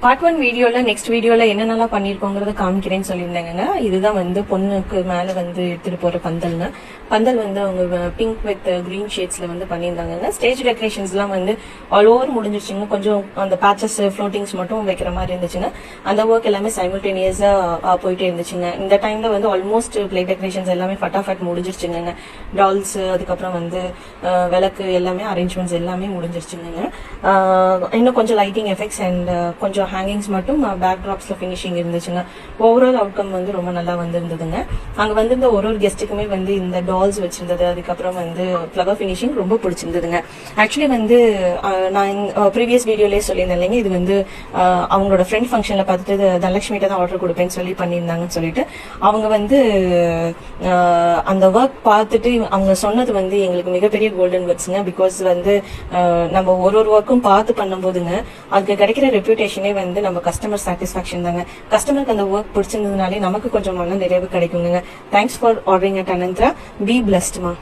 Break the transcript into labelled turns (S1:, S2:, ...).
S1: Part 1 வீடியோல next வீடியோல என்னென்னலாம் பண்ணிருக்கோங்கறத காமிக்கிறேன்னு சொல்லியிருந்தாங்க. இதுதான் வந்து பொண்ணுக்கு மேல வந்து எடுத்துட்டு போற பந்தல்ங்க. பந்தல் வந்து அவங்க பிங்க் வித் கிரீன் ஷேட்ஸ்ல வந்து பண்ணியிருந்தாங்க. ஸ்டேஜ் டெக்கரேஷன்ஸ்லாம் வந்து ஆல் ஓவர் முடிஞ்சிருச்சுங்க. கொஞ்சம் அந்த பேச்சஸ் ஃப்ளோட்டிங்ஸ் மட்டும் வைக்கிற மாதிரி இருந்துச்சுங்க. அந்த ஒர்க் எல்லாமே சைமல்டேனியஸா போயிட்டே இருந்துச்சுங்க. இந்த டைம்ல வந்து ஆல்மோஸ்ட் பிளே டெக்கரேஷன்ஸ் எல்லாமே ஃபட்டாஃபட் முடிஞ்சிருச்சுங்க. டால்ஸ் அதுக்கப்புறம் வந்து விளக்கு எல்லாமே அரேஞ்ச்மெண்ட்ஸ் எல்லாமே முடிஞ்சிருச்சுங்க. இன்னும் கொஞ்சம் லைட்டிங் எஃபெக்ட்ஸ் அண்ட் கொஞ்சம் ஹேங்கிங்ஸ் மட்டும் பேக் ட்ராப்ஸ்ல ஃபினிஷிங் இருந்துச்சுங்க. ஓவரால் அவுட்கம் வந்து ரொம்ப நல்லா வந்திருந்ததுங்க. அங்க வந்திருந்த ஒரு கெஸ்ட்டுக்குமே வந்து இந்த டால்ஸ் வச்சிருந்தது, அதுக்கப்புறம் வந்து ஃப்ளவர் ஃபினிஷிங் ரொம்ப பிடிச்சிருந்ததுங்க. ஆக்சுவலி வந்து நான் ப்ரீவியஸ் வீடியோலேயே சொல்லியிருந்தேன் இல்லைங்க, இது வந்து அவங்களோட ஃப்ரெண்ட் ஃபங்க்ஷன்ல பார்த்துட்டு தனலட்சுமிட்ட தான் ஆர்டர் கொடுப்பேன்னு சொல்லி பண்ணியிருந்தாங்கன்னு சொல்லிட்டு அவங்க வந்து அந்த ஒர்க் பார்த்துட்டு அவங்க சொன்னது வந்து எங்களுக்கு மிகப்பெரிய கோல்டன் வேர்ட்ஸுங்க. பிகாஸ் வந்து நம்ம ஒரு ஒர்க்கும் பார்த்து பண்ணும்போதுங்க அதுக்கு கிடைக்கிற ரெப்யூட்டேஷனே வந்து நம்ம கஸ்டமர் சாட்டிஸ்ஃபேக்ஷன் தாங்க. கஸ்டமருக்கு அந்த ஒர்க் பிடிச்சிருந்ததுனாலே நமக்கு கொஞ்சம் மன நிறைவு கிடைக்குங்க. Thanks for ordering at Anantara. Be blessed மா.